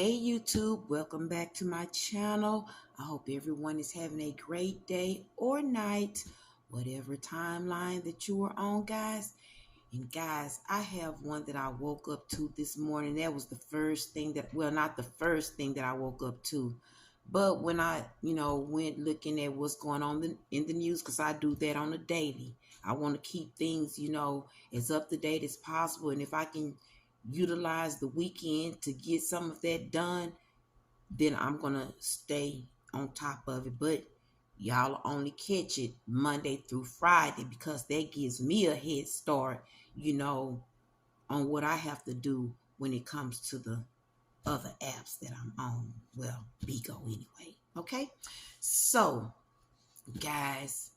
Hey YouTube, welcome back to my channel. I hope everyone is having a great day or night, whatever timeline that you are on, guys. And guys, I have one that I woke up to this morning. That was the first thing that, well, not the first thing that I woke up to, but when I, went looking at what's going on in the news, because I do that on a daily. I want to keep things, as up to date as possible. And if I can utilize the weekend to get some of that done, then I'm going to stay on top of it. But y'all only catch it Monday through Friday because that gives me a head start, on what I have to do when it comes to the other apps that I'm on. Well, Bigo anyway. Okay. So, guys,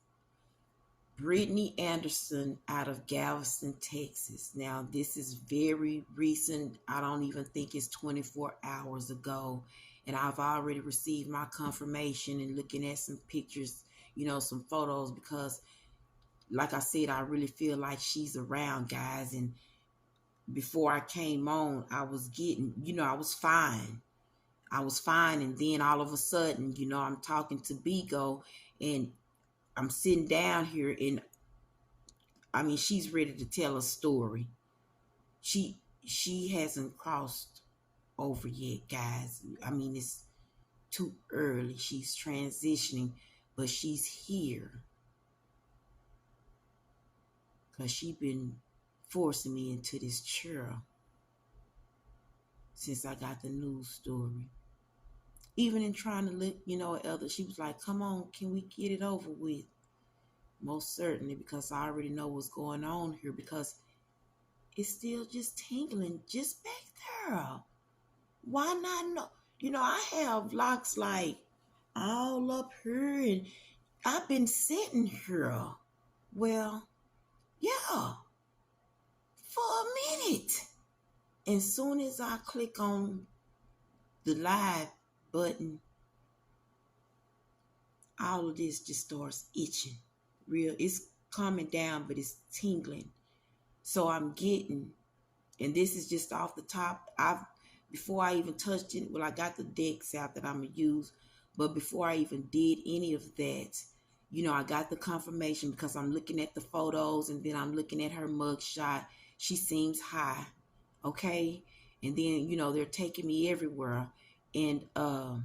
Brittany Anderson out of Galveston, Texas. Now, this is very recent. I don't even think it's 24 hours ago. And I've already received my confirmation and looking at some pictures, some photos, because like I said, I really feel like she's around, guys. And before I came on, I was getting, I was fine. And then all of a sudden, I'm talking to Bigo and I'm sitting down here and she's ready to tell a story. She hasn't crossed over yet, guys. It's too early. She's transitioning, but she's here because she's been forcing me into this chair since I got the news story. Even in trying to look, at others, she was like, come on, can we get it over with? Most certainly, because I already know what's going on here, because it's still just tingling just back there. Why not know? I have locks like all up here, and I've been sitting here. Well, yeah, for a minute. And soon as I click on the live button, all of this just starts itching. It's calming down, but it's tingling. So I'm getting, and this is just off the top. Before I even touched it, I got the decks out that I'm gonna use, but before I even did any of that, I got the confirmation because I'm looking at the photos and then I'm looking at her mugshot. She seems high, okay? And then, they're taking me everywhere. And I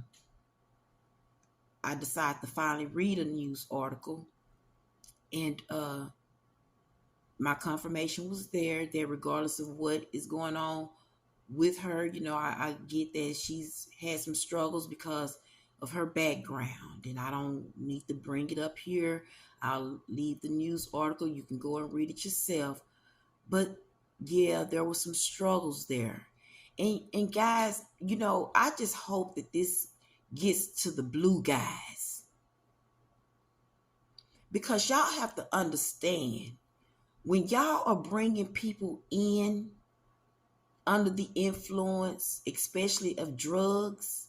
decided to finally read a news article. And my confirmation was there that regardless of what is going on with her, I get that she's had some struggles because of her background, and I don't need to bring it up here. I'll leave the news article. You can go and read it yourself. But yeah, there were some struggles there. And guys, I just hope that this gets to the blue guys, because y'all have to understand, when y'all are bringing people in under the influence, especially of drugs,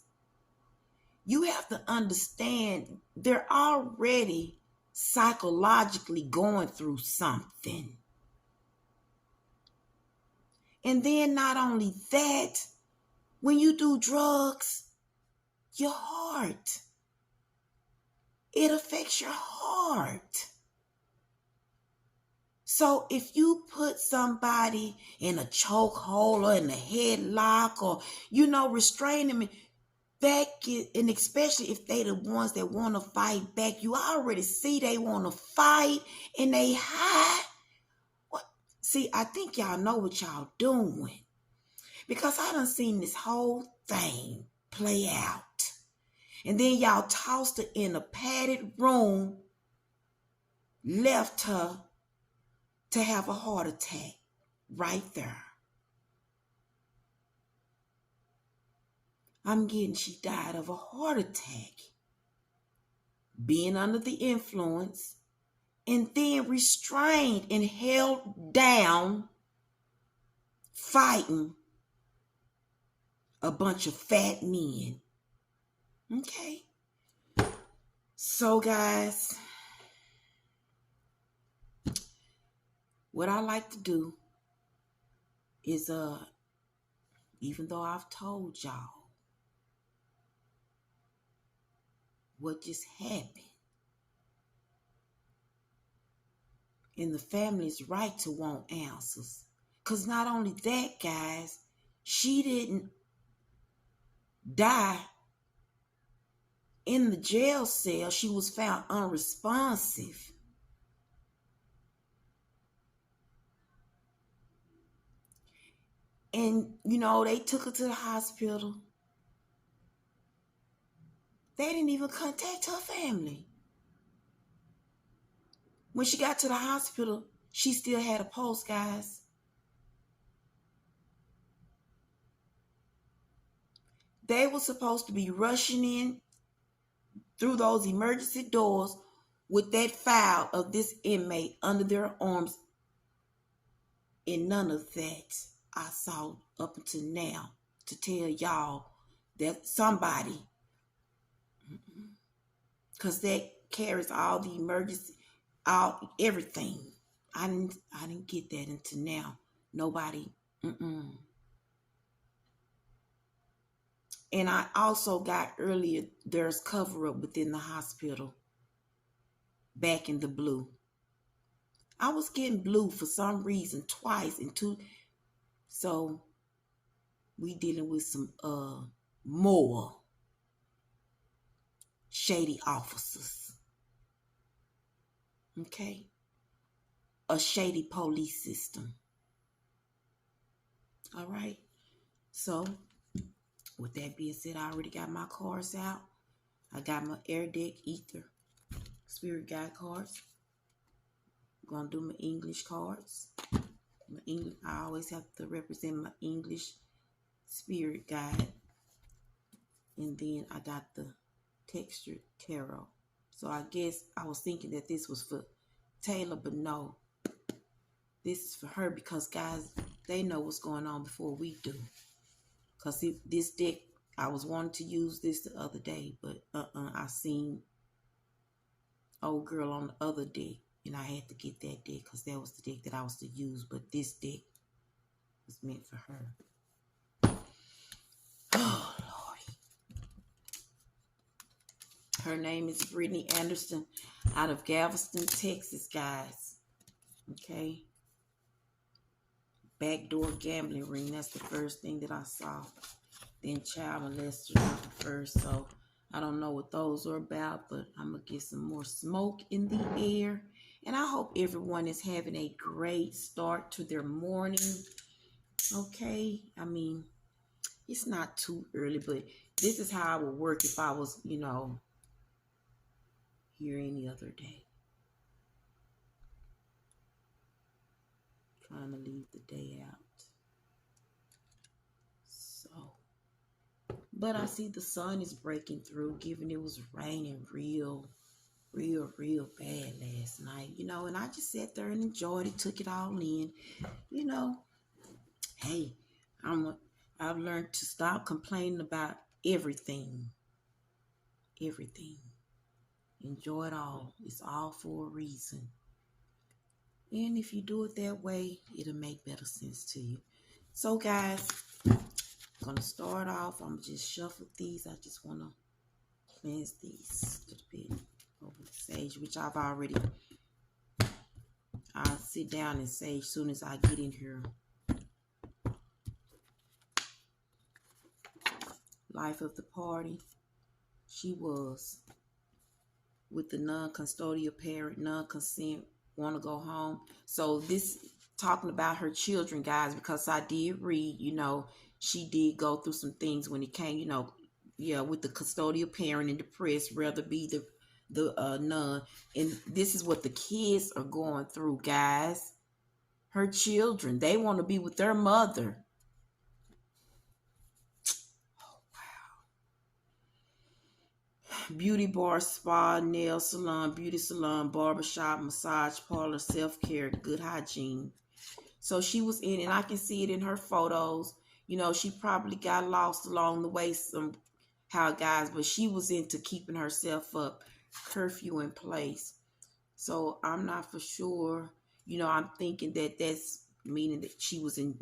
you have to understand they're already psychologically going through something. And then not only that, when you do drugs, your heart, it affects your heart. So if you put somebody in a chokehold or in a headlock, or, restrain them, and especially if they the ones that want to fight back, you already see they want to fight and they hide. See, I think y'all know what y'all doing, because I done seen this whole thing play out. And then y'all tossed her in a padded room, left her to have a heart attack right there. I'm getting she died of a heart attack, being under the influence, and then restrained and held down, fighting a bunch of fat men. Okay? So, guys, what I like to do is, even though I've told y'all what just happened. And the family's right to want answers. Because not only that, guys, she didn't die in the jail cell. She was found unresponsive. And, they took her to the hospital. They didn't even contact her family. When she got to the hospital, she still had a pulse, guys. They were supposed to be rushing in through those emergency doors with that file of this inmate under their arms. And none of that I saw up until now to tell y'all that somebody, because that carries all the emergency, everything. I didn't get that until now. Nobody. And I also got earlier, there's cover up within the hospital. Back in the blue. I was getting blue for some reason twice and two. So we dealing with some more shady officers. Okay? A shady police system. All right? So, with that being said, I already got my cards out. I got my air deck, ether, spirit guide cards. I'm going to do my English cards. I always have to represent my English spirit guide. And then I got the textured tarot. So I guess I was thinking that this was for Taylor, but no. This is for her because, guys, they know what's going on before we do. Because this deck, I was wanting to use this the other day, but I seen old girl on the other deck, and I had to get that deck because that was the deck that I was to use, but this deck was meant for her. Oh, Lord. Her name is Brittany Anderson out of Galveston, Texas, guys. Okay. Backdoor gambling ring. That's the first thing that I saw. Then child molester the first. So I don't know what those are about, but I'm going to get some more smoke in the air. And I hope everyone is having a great start to their morning. Okay. I mean, it's not too early, but this is how I would work if I was, here any other day. Trying to leave the day out. So, but I see the sun is breaking through, given it was raining real bad last night, and I just sat there and enjoyed it, took it all in, Hey, I've learned to stop complaining about everything. Enjoy it all. It's all for a reason. And if you do it that way, it'll make better sense to you. So, guys, I'm going to start off. I'm just shuffle these. I just want to cleanse these a little bit over the sage, which I'll sit down and sage as soon as I get in here. Life of the party. She was with the non-custodial parent, non-consent, want to go home. So this talking about her children, guys, because I did read, she did go through some things when it came, with the custodial parent and depressed, rather be the nun. And this is what the kids are going through, guys. Her children, they want to be with their mother. Beauty bar, spa, nail salon, beauty salon, barbershop, massage parlor, self-care, good hygiene. So she was in, and I can see it in her photos. She probably got lost along the way somehow, guys, but she was into keeping herself up, curfew in place. So I'm not for sure. I'm thinking that that's meaning that she was in,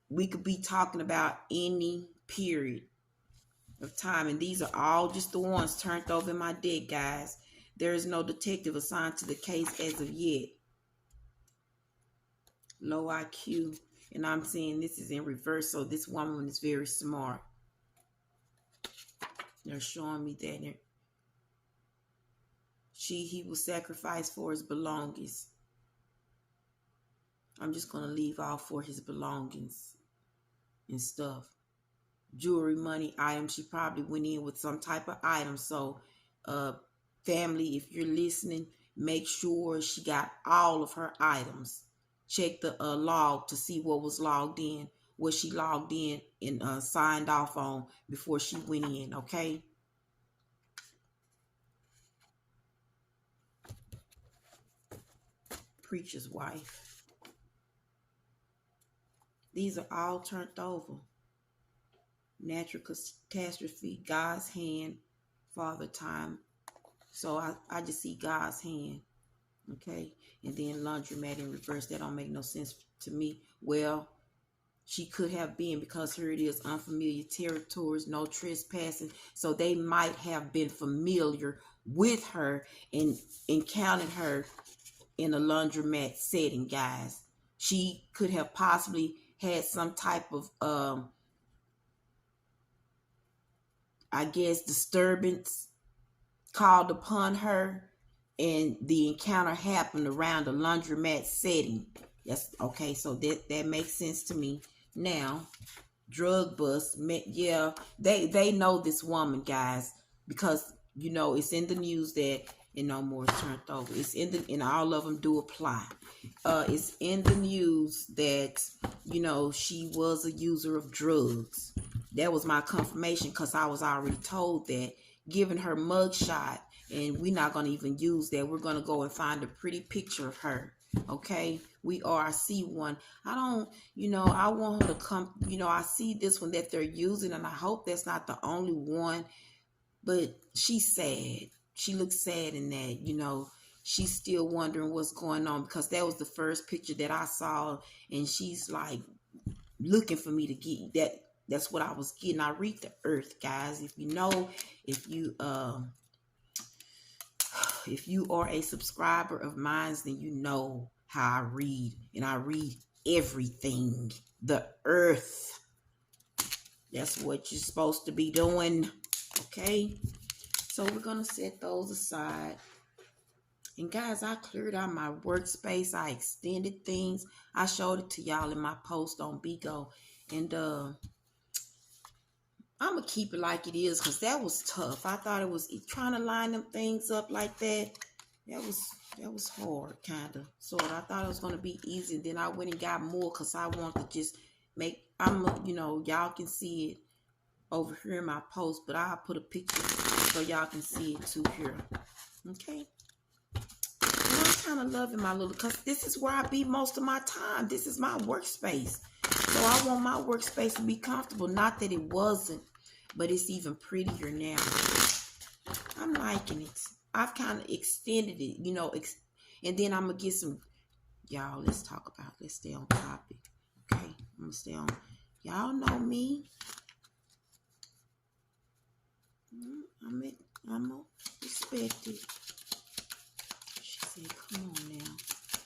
we could be talking about any period of time. And these are all just the ones turned over in my deck, guys. There is no detective assigned to the case as of yet. Low IQ. And I'm seeing this is in reverse, so this woman is very smart. They're showing me that he was sacrificed for his belongings. I'm just going to leave off for his belongings and stuff. Jewelry, money, items. She probably went in with some type of item. So, family, if you're listening, make sure she got all of her items. Check the log to see what was logged in, what she logged in and signed off on before she went in, okay? Preacher's wife. These are all turned over. Natural catastrophe, God's hand, Father time. So I just see God's hand. Okay. And then laundromat in reverse. That don't make no sense to me. Well, she could have been, because here it is, unfamiliar territories, no trespassing. So they might have been familiar with her and encountered her in a laundromat setting, guys. She could have possibly had some type of I guess disturbance called upon her, and the encounter happened around a laundromat setting. Yes, okay, so that makes sense to me. Now, drug bust, yeah, they know this woman, guys, because you know it's in the news that no more is turned over. It's in the, and all of them do apply. It's in the news that she was a user of drugs. That was my confirmation, because I was already told that. Giving her mugshot, and we're not going to even use that. We're going to go and find a pretty picture of her. Okay, I see one. I don't, I want her to come, I see this one that they're using, and I hope that's not the only one, but she's sad. She looks sad in that, she's still wondering what's going on, because that was the first picture that I saw, and she's like looking for me to get that. That's what I was getting. I read the earth, guys. If you are a subscriber of mine, then you know how I read. And I read everything. The earth. That's what you're supposed to be doing. Okay? So we're going to set those aside. And guys, I cleared out my workspace. I extended things. I showed it to y'all in my post on Bigo. And I'm going to keep it like it is, because that was tough. I thought it was trying to line them things up like that. That was hard, kind of. So I thought it was going to be easy. And then I went and got more, because I want to just make, y'all can see it over here in my post, but I'll put a picture so y'all can see it too here. Okay. And I'm kind of loving my little, because this is where I be most of my time. This is my workspace. So I want my workspace to be comfortable. Not that it wasn't, but it's even prettier now. I'm liking it. I've kind of extended it, and then I'm going to get some, y'all, let's stay on topic. Okay, I'm going to stay on, y'all know me. I'm going to respect it. She said, come on now.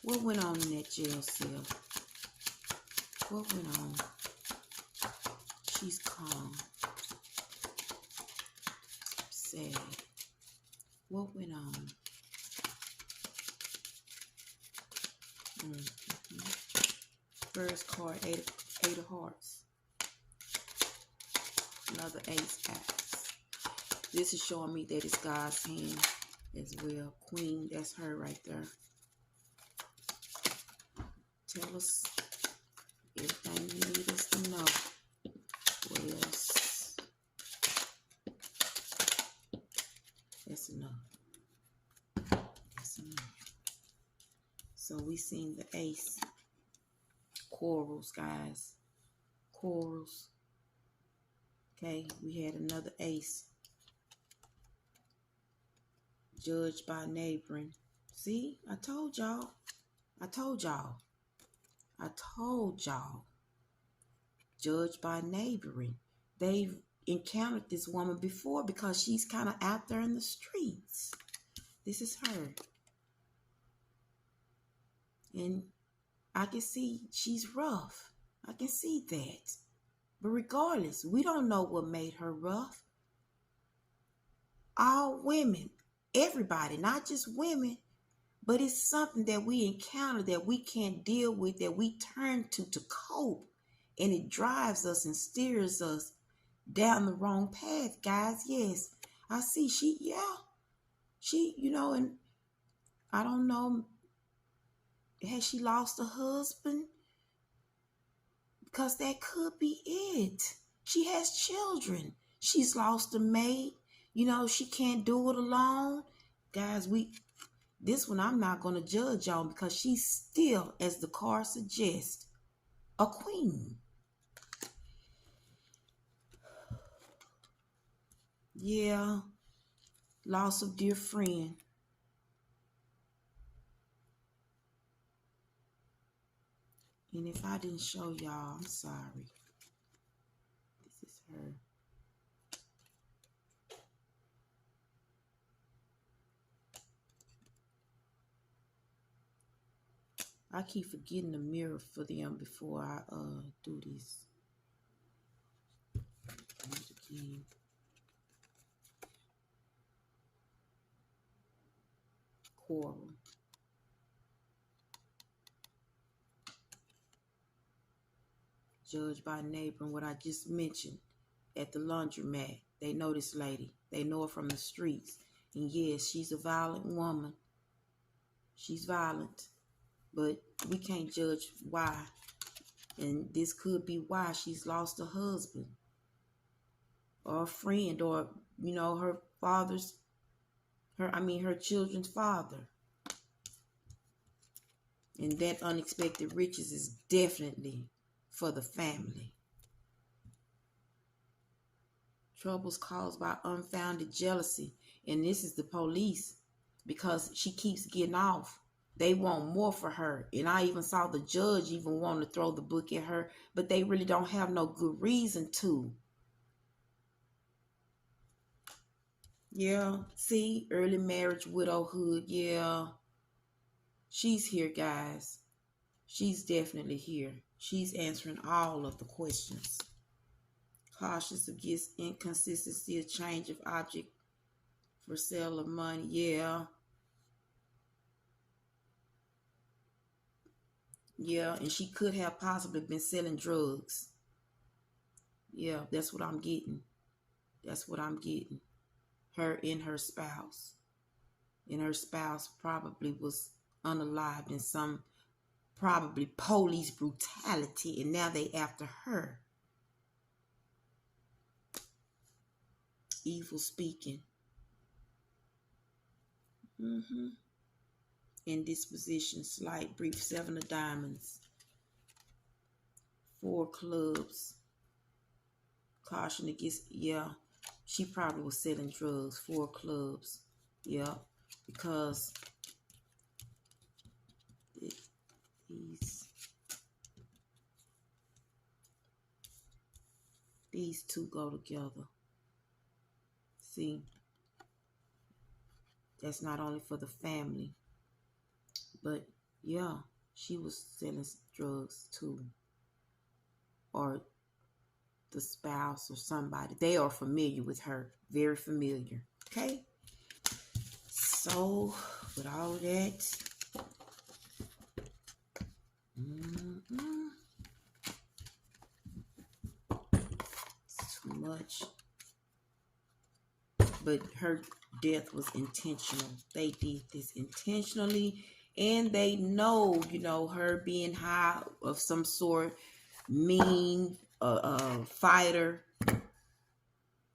What went on in that jail cell? What went on? She's calm. Sad. What went on? First card, eight of hearts. Another ace axe. This is showing me that it's God's hand as well. Queen, that's her right there. Tell us everything you need us to know. What else? That's enough. That's enough. So we seen the ace. Corals, guys. Corals. Okay, we had another ace. Judged by neighboring. See, I told y'all. I told y'all. I told y'all. Judged by neighboring. They encountered this woman before because she's kind of out there in the streets. This is her. And I can see she's rough. I can see that. But regardless, we don't know what made her rough. All women, everybody, not just women, but it's something that we encounter that we can't deal with, that we turn to cope. And it drives us and steers us down the wrong path, guys. Yes, I see she, and I don't know, has she lost a husband? Because that could be it. She has children. She's lost a mate. She can't do it alone. Guys, this one I'm not going to judge on because she's still, as the card suggests, a queen. Yeah, loss of dear friend. And if I didn't show y'all, I'm sorry. This is her. I keep forgetting the mirror for them before I do this. Again. Coral. Judged by neighbor, and what I just mentioned at the laundromat. They know this lady. They know her from the streets. And yes, she's a violent woman. She's violent. But we can't judge why. And this could be why she's lost a husband. Or a friend. Or, her her children's father. And that unexpected riches is definitely for the family. Troubles caused by unfounded jealousy. And this is the police, because she keeps getting off. They want more for her. And I even saw the judge even want to throw the book at her, but they really don't have no good reason to. Yeah, see, early marriage, widowhood, yeah. She's here, guys. She's definitely here. She's answering all of the questions. Cautious against inconsistency, a change of object for sale of money. Yeah. Yeah, and she could have possibly been selling drugs. Yeah, that's what I'm getting. That's what I'm getting. Her and her spouse. And her spouse probably was unalived in some probably police brutality, and now they after her. Evil speaking. Indisposition, slight, brief, 7 of diamonds. 4 clubs. Caution against, yeah. She probably was selling drugs. 4 clubs. Yeah. Because these two go together. See, that's not only for the family, but yeah, she was selling drugs too. Or the spouse or somebody. They are familiar with her. Very familiar. Okay? So, with all that, it's too much. But her death was intentional. They did this intentionally. And they know, her being high of some sort, mean, fighter.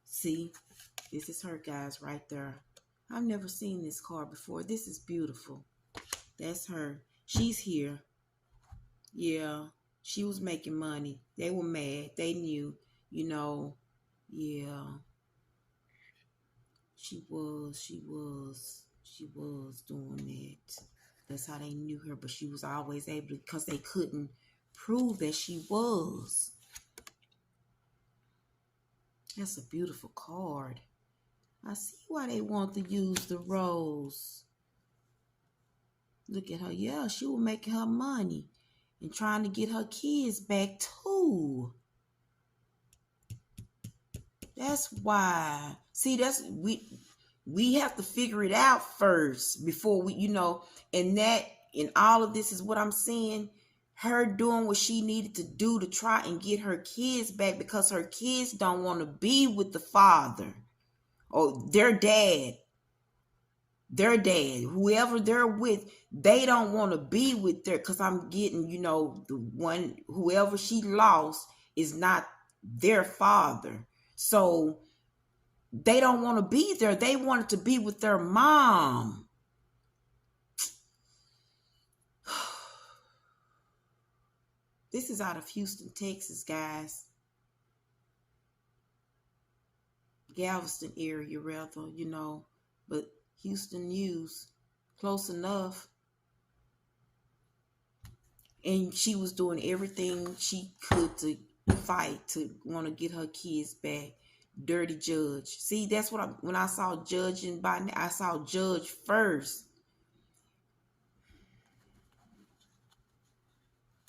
See, this is her, guys, right there. I've never seen this card before. This is beautiful. That's her. She's here. Yeah, she was making money. They were mad. They knew, yeah. She was doing that. That's how they knew her, but she was always able to, because they couldn't prove that she was. That's a beautiful card. I see why they want to use the rose. Look at her. Yeah, she was making her money and trying to get her kids back too. That's why. See, that's we have to figure it out first before we, and all of this is what I'm saying. Her doing what she needed to do to try and get her kids back because her kids don't want to be with the father or their dad, whoever they're with, they don't want to be with their, because I'm getting, the one, whoever she lost is not their father. So they don't want to be there. They wanted to be with their mom. This is out of Houston, Texas, guys. Galveston area, rather, but Houston news, close enough. And she was doing everything she could to fight to want to get her kids back. Dirty judge. See, that's what when I saw judge and I saw judge first.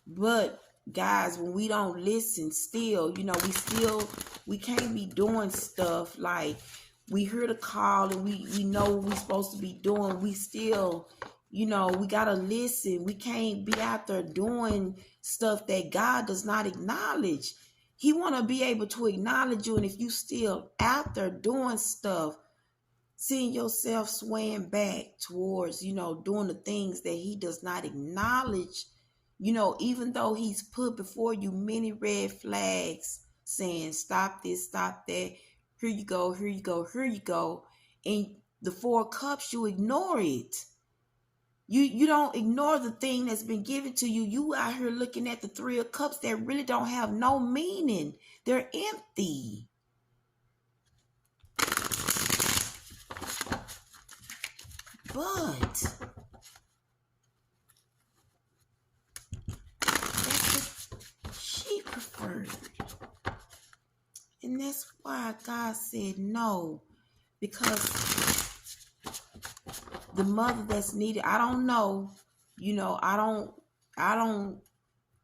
But guys, when we don't listen, still, we can't be doing stuff like we hear the call and we know what we're supposed to be doing. We still, we gotta listen. We can't be out there doing stuff that God does not acknowledge. He want to be able to acknowledge you, and if you still out there doing stuff, seeing yourself swaying back towards, doing the things that he does not acknowledge, even though he's put before you many red flags saying, stop this, stop that, here you go, here you go, here you go. And the 4 cups, you ignore it. You don't ignore the thing that's been given to you. You out here looking at the 3 of cups that really don't have no meaning. They're empty. But that's what she preferred. And that's why God said no. Because the mother that's needed, I don't know. I don't,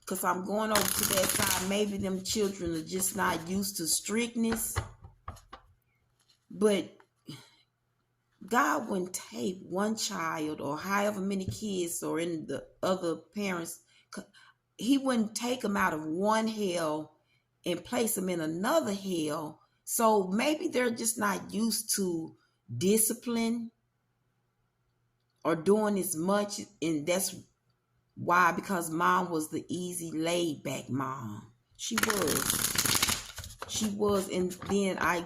because I'm going over to that side. Maybe them children are just not used to strictness. But God wouldn't take one child or however many kids or in the other parents. He wouldn't take them out of one hell and place them in another hell. So maybe they're just not used to discipline or doing as much. And that's why, because mom was the easy laid back mom. She was. And then I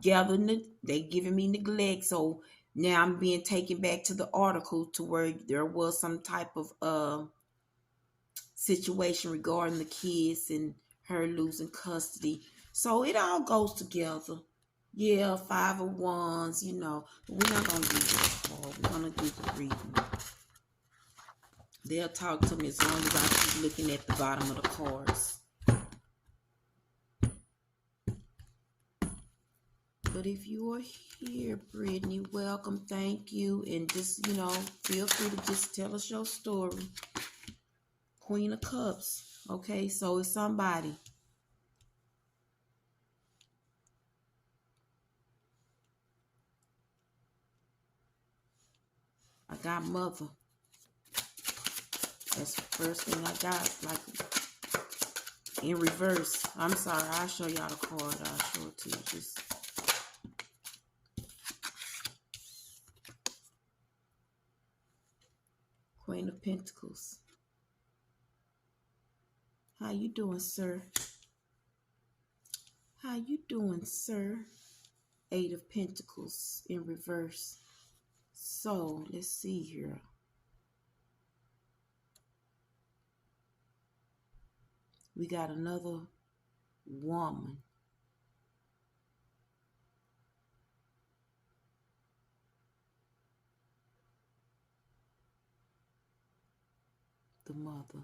gathered, they giving me neglect. So now I'm being taken back to the article to where there was some type of situation regarding the kids and her losing custody. So it all goes together. Yeah, 5 of Wands, but we're not going to do this card. We're going to do the reading. They'll talk to me as long as I keep looking at the bottom of the cards. But if you are here, Brittany, welcome, thank you. And just, feel free to just tell us your story. Queen of Cups. Okay, so it's somebody. I got mother. That's the first thing I got, like in reverse. I'm sorry, I'll show y'all the card. I'll show it to you. Just Queen of Pentacles. How you doing, sir? How you doing, sir? 8 of Pentacles in reverse. So, let's see here. We got another woman. The mother.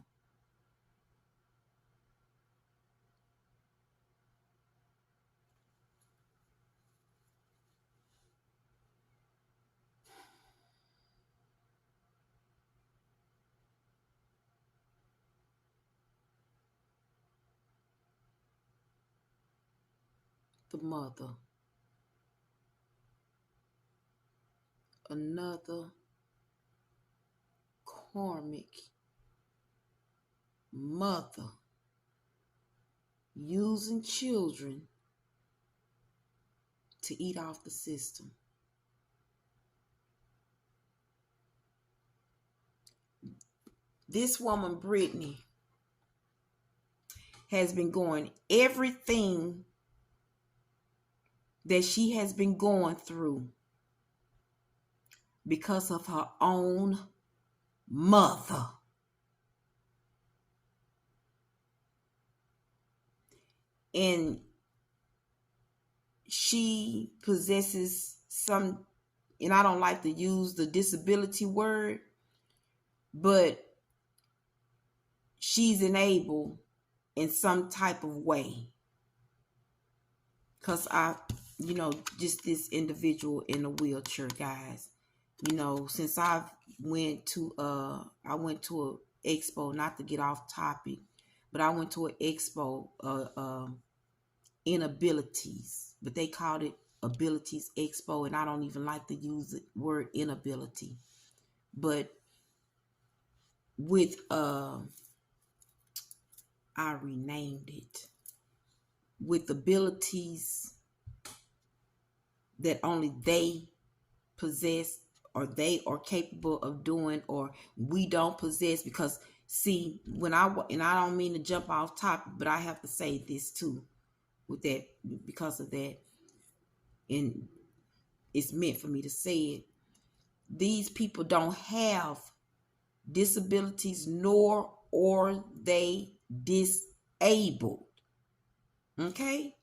the mother. Another karmic mother using children to eat off the system. This woman, Brittany, has been going everything that she has been going through because of her own mother. And she possesses some, and I don't like to use the disability word, but she's enabled in some type of way. Because just this individual in a wheelchair, guys, since I went to an expo, not to get off topic, but I went to an expo, inabilities, but they called it Abilities Expo, and I don't even like to use the word inability. But with I renamed it, with abilities that only they possess, or they are capable of doing, or we don't possess. Because see, and I don't mean to jump off topic, but I have to say this too with that, because of that, and it's meant for me to say it. These people don't have disabilities, nor are they disabled. Okay?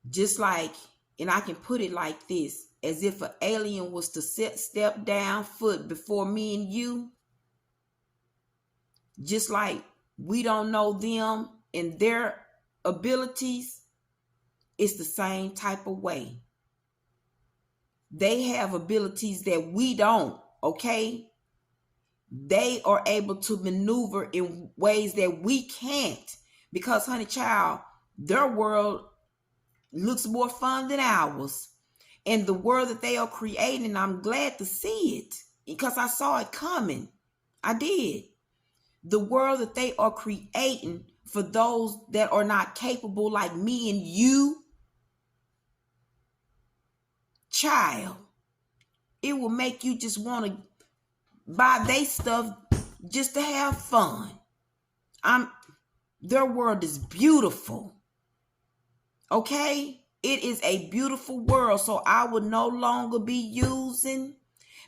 Just like, and I can put it like this, as if an alien was to step down foot before me and you, just like we don't know them and their abilities, it's the same type of way. They have abilities that we don't, okay? They are able to maneuver in ways that we can't, because, honey child, their world looks more fun than ours. And the world that they are creating, I'm glad to see it, because I saw it coming. I did. The world that they are creating for those that are not capable, like me and you, child, it will make you just want to buy their stuff just to have fun. Their world is beautiful. Okay? It is a beautiful world. So I would no longer be using,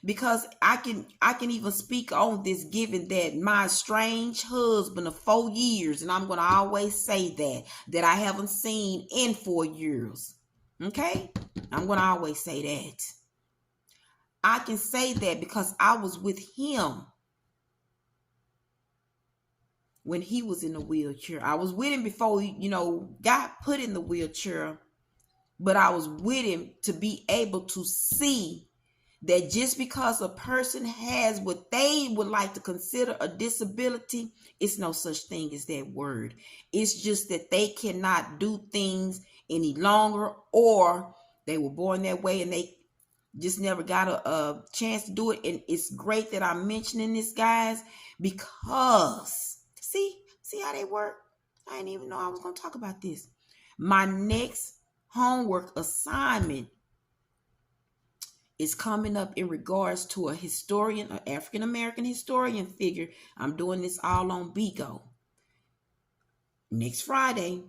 because I can even speak on this, given that my estranged husband of 4 years, and I'm going to always say that I haven't seen in 4 years. Okay? I'm going to always say that. I can say that because I was with him when he was in the wheelchair. I was with him before he, got put in the wheelchair, but I was with him to be able to see that just because a person has what they would like to consider a disability, it's no such thing as that word. It's just that they cannot do things any longer, or they were born that way and they just never got a chance to do it. And it's great that I'm mentioning this, guys, because see how they work. I didn't even know I was going to talk about this. My next homework assignment is coming up in regards to a historian, an African-American historian figure. I'm doing this all on Bigo. Next Friday,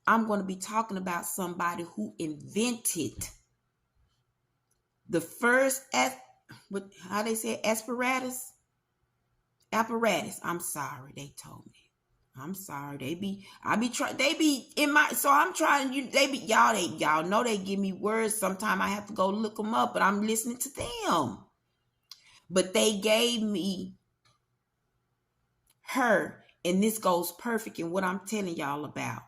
I'm going to be talking about somebody who invented the first, how they say, apparatus. I'm sorry, they told me. I'm sorry. They be in my, so I'm trying, y'all know they give me words. Sometimes I have to go look them up, but I'm listening to them. But they gave me her, and this goes perfect in what I'm telling y'all about.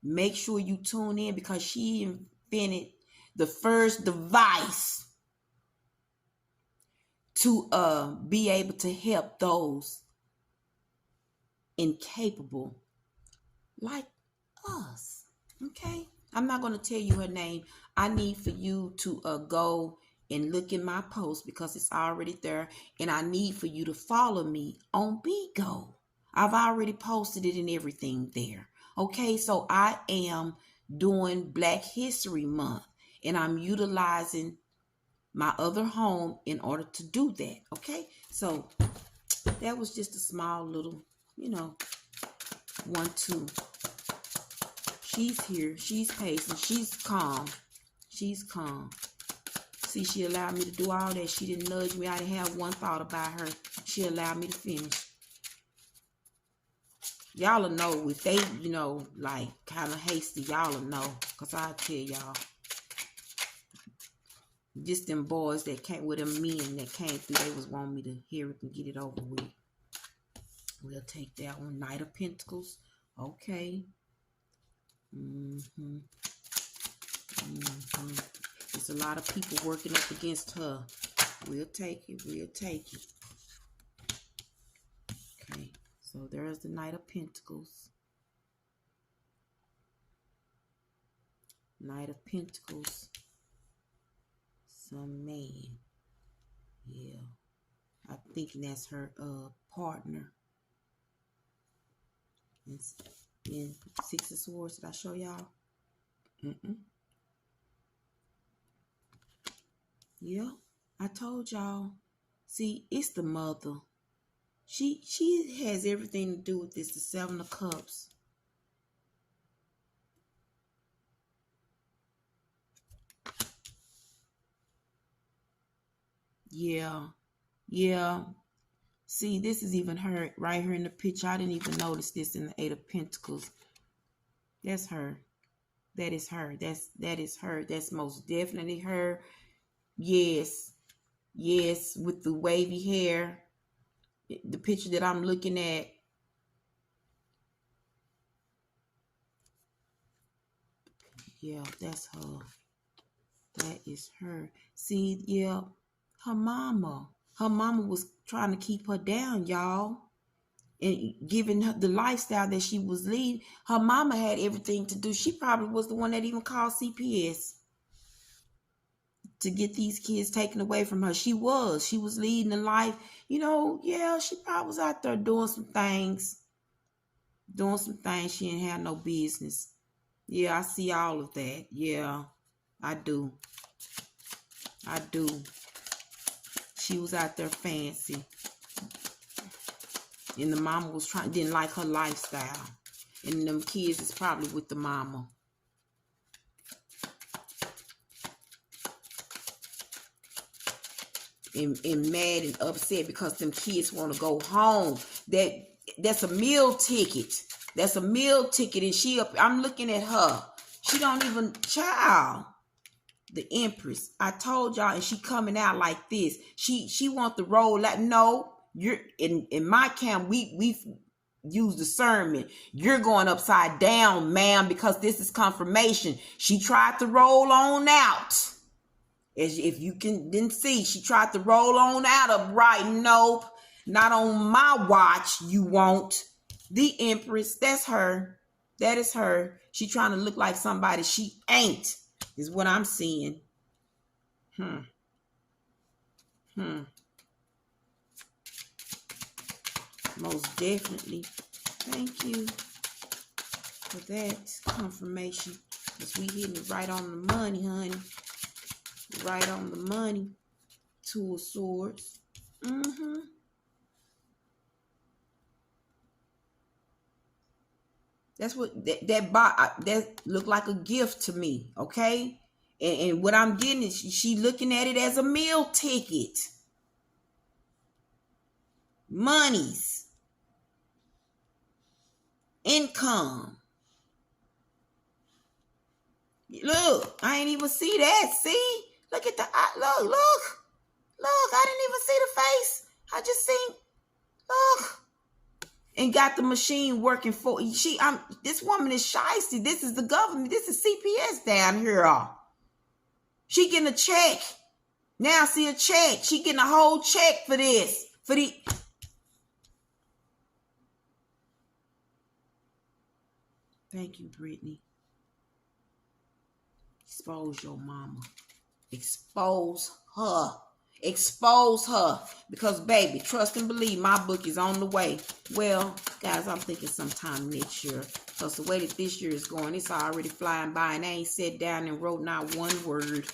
Make sure you tune in, because she invented the first device to be able to help those incapable like us. Okay? I'm not going to tell you her name. I need for you to go and look in my post because it's already there. And I need for you to follow me on Bigo. I've already posted it and everything there. Okay? So I am doing Black History Month. And I'm utilizing my other home in order to do that. Okay? So that was just a small little, 1-2. She's here. She's patient. She's calm. She's calm. See, she allowed me to do all that. She didn't nudge me. I didn't have one thought about her. She allowed me to finish. Y'all will know if they, like kind of hasty. Y'all will know. Because I'll tell y'all. Just them boys that came with them men that came through. They was wanting me to hear it and get it over with. We'll take that one. Knight of Pentacles. Okay. There's a lot of people working up against her. We'll take it. We'll take it. Okay. So there's the Knight of Pentacles. Knight of Pentacles. Some man. Yeah. I'm thinking that's her partner. And Six of Swords. Did I show y'all? Yeah. I told y'all. See, it's the mother. She has everything to do with this. The Seven of Cups. Yeah. Yeah. See, this is even her right here in the picture. I didn't even notice this in the Eight of Pentacles. That's her. That is her. That is her. That's most definitely her. Yes. Yes. With the wavy hair. The picture that I'm looking at. Yeah, that's her. That is her. See, yeah. Her mama. Her mama was trying to keep her down, y'all. And giving her the lifestyle that she was leading. Her mama had everything to do. She probably was the one that even called CPS to get these kids taken away from her. She was leading a life. Yeah, she probably was out there doing some things she didn't have no business. Yeah, I see all of that. Yeah, I do. She was out there fancy. And the mama didn't like her lifestyle. And them kids is probably with the mama. And mad and upset because them kids want to go home. That's a meal ticket. That's a meal ticket. And I'm looking at her. She don't even, child. The Empress. I told y'all, and she coming out like this. She want the role like, no, you're in my camp, we've used discernment. You're going upside down, ma'am, because this is confirmation. She tried to roll on out. As if you didn't see, she tried to roll on out upright. Nope. Not on my watch, you won't. The Empress, that's her. That is her. She trying to look like somebody she ain't, is what I'm seeing. Most definitely. Thank you for that confirmation. Because we hitting it right on the money, honey. Right on the money. Two of Swords. That's what that looked like a gift to me, okay? And what I'm getting is she looking at it as a meal ticket. Monies. Income. Look, I ain't even see that. See? Look at the look. I didn't even see the face. I just seen, look. And got the machine working for this woman is shiesty. This is the government. This is CPS down here. She getting a check. Now I see a check. She getting a whole check for this. Thank you, Brittany. expose your mama. Expose her. Expose her. Because, baby, trust and believe, my book is on the way. Well, guys, I'm thinking sometime next year. Because the way that this year is going, it's already flying by. And I ain't sat down and wrote not one word.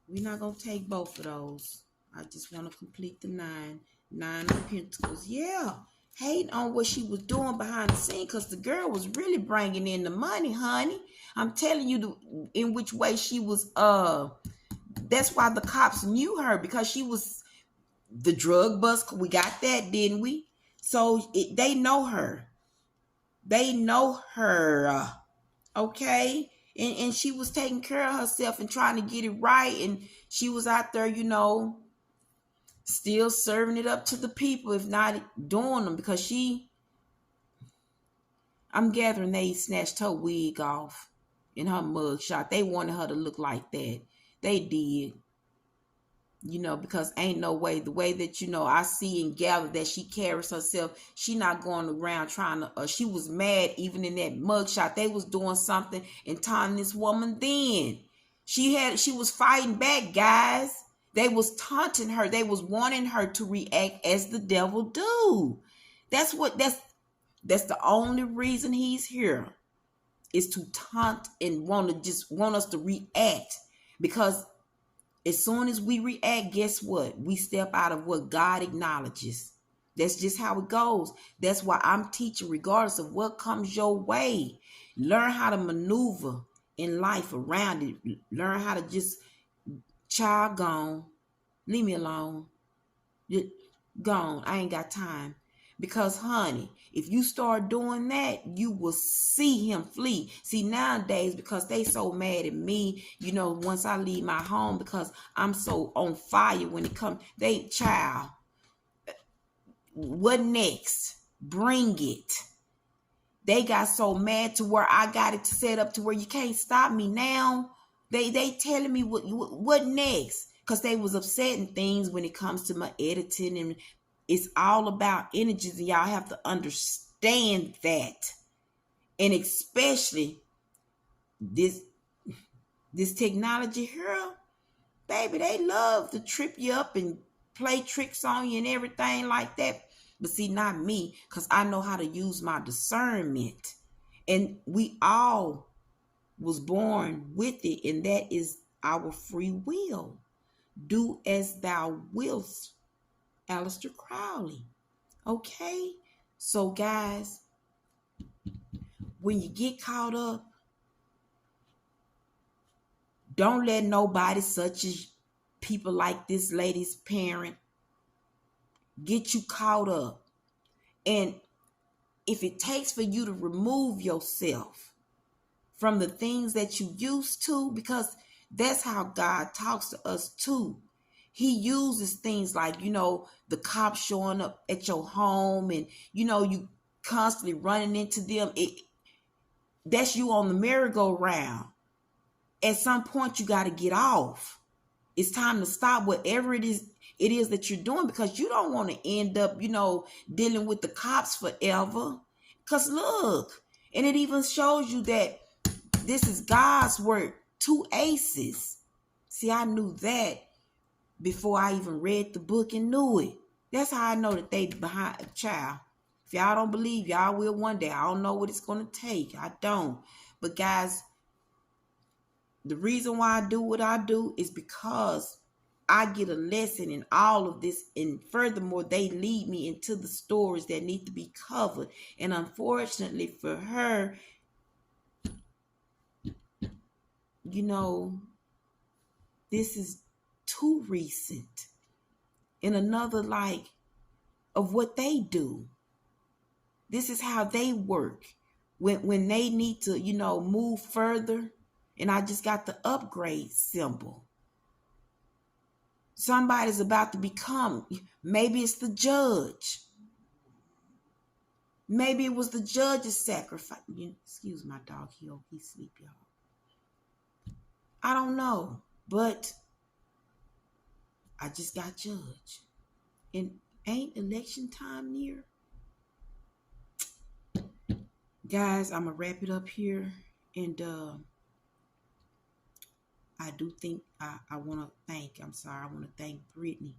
We're not going to take both of those. I just want to complete the 9. 9 of Pentacles. Yeah. Hating on what she was doing behind the scene, because the girl was really bringing in the money, honey. I'm telling you in which way she was, that's why the cops knew her, because she was the drug bust. We got that, didn't we? So they know her. They know her. Okay? And she was taking care of herself and trying to get it right. And she was out there, still serving it up to the people, if not doing them, because I'm gathering they snatched her wig off in her mugshot. They wanted her to look like that. They did. Because ain't no way, the way that, I see and gather that she carries herself, she not going around trying to, she was mad even in that mugshot. They was doing something and taunting this woman then. She was fighting back, guys. They was taunting her. They was wanting her to react as the devil do. That's the only reason he's here, is to taunt and want us to react. Because as soon as we react, guess what? We step out of what God acknowledges. That's just how it goes. That's why I'm teaching, regardless of what comes your way. Learn how to maneuver in life around it. Learn how to just, child, gone. Leave me alone. Gone. I ain't got time. Because, honey, if you start doing that, you will see him flee. See, nowadays, because they so mad at me, once I leave my home, because I'm so on fire when it comes, child, what next? Bring it. They got so mad to where I got it set up to where you can't stop me now. They telling me what next? Because they was upsetting things when it comes to my editing, and it's all about energies, and y'all have to understand that. And especially this technology here, baby, they love to trip you up and play tricks on you and everything like that. But see, not me, because I know how to use my discernment. And we all was born with it, and that is our free will. Do as thou wilt, Aleister Crowley. Okay? So, guys, when you get caught up, don't let nobody, such as people like this lady's parent, get you caught up. And if it takes for you to remove yourself from the things that you used to, because that's how God talks to us too. He uses things like, the cops showing up at your home, and, you constantly running into them. That's you on the merry-go-round. At some point, you got to get off. It's time to stop whatever it is that you're doing, because you don't want to end up, dealing with the cops forever. Because look, and it even shows you that this is God's work. 2 aces. See, I knew that before I even read the book and knew it. That's how I know that they behind a child. If y'all don't believe, y'all will one day. I don't know what it's going to take. I don't. But guys, the reason why I do what I do is because I get a lesson in all of this. And furthermore, they lead me into the stories that need to be covered. And unfortunately for her, this is too recent. In another light of what they do. This is how they work. When they need to, move further. And I just got the upgrade symbol. Somebody's about to become, maybe it's the judge. Maybe it was the judge's sacrifice. Excuse my dog, he's asleep, y'all. I don't know, but I just got judged. And ain't election time near? Guys, I'm going to wrap it up here. And I do think I want to thank Brittany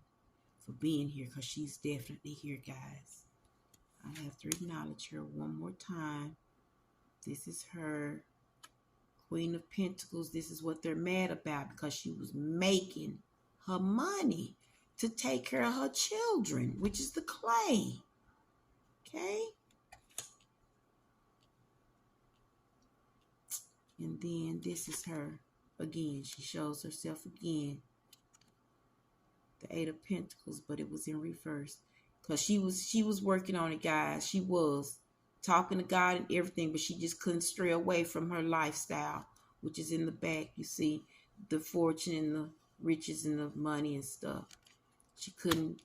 for being here, because she's definitely here, guys. I have to acknowledge her one more time. This is her, Queen of Pentacles. This is what they're mad about, because she was making her money to take care of her children, which is the clay. Okay? And then this is her again. She shows herself again. The Eight of Pentacles, but it was in reverse. Because she was working on it, guys. She was talking to God and everything, but she just couldn't stray away from her lifestyle, which is in the back. You see the fortune and the riches and the money and stuff. She couldn't.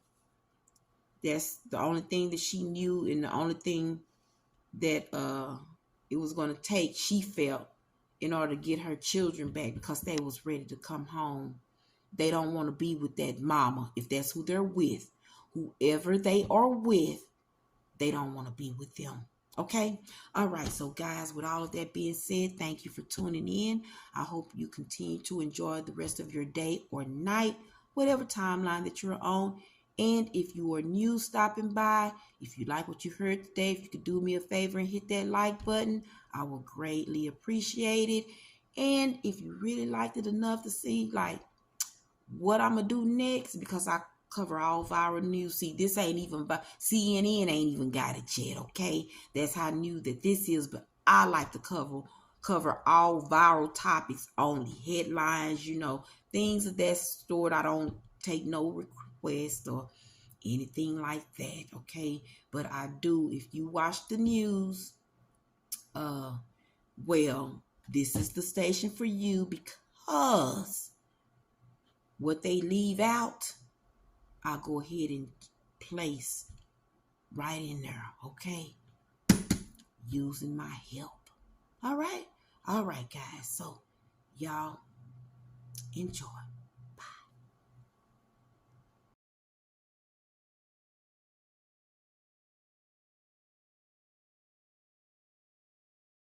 That's the only thing that she knew, and the only thing that it was going to take, she felt, in order to get her children back, because they was ready to come home. They don't want to be with that mama, if that's who they're with. Whoever they are with, they don't want to be with them. Okay? All right. So, guys, with all of that being said, thank you for tuning in. I hope you continue to enjoy the rest of your day or night, whatever timeline that you're on. And if you are new stopping by, if you like what you heard today, if you could do me a favor and hit that like button, I will greatly appreciate it. And if you really liked it enough to see like what I'm going to do next, because I cover all viral news. See, this ain't even, CNN ain't even got it yet, okay? That's how new that this is, but I like to cover all viral topics only. Headlines, things of that sort. I don't take no requests or anything like that, okay? But I do, if you watch the news, well, this is the station for you, because what they leave out, I'll go ahead and place right in there, okay? Using my help. All right? All right, guys. So, y'all, enjoy.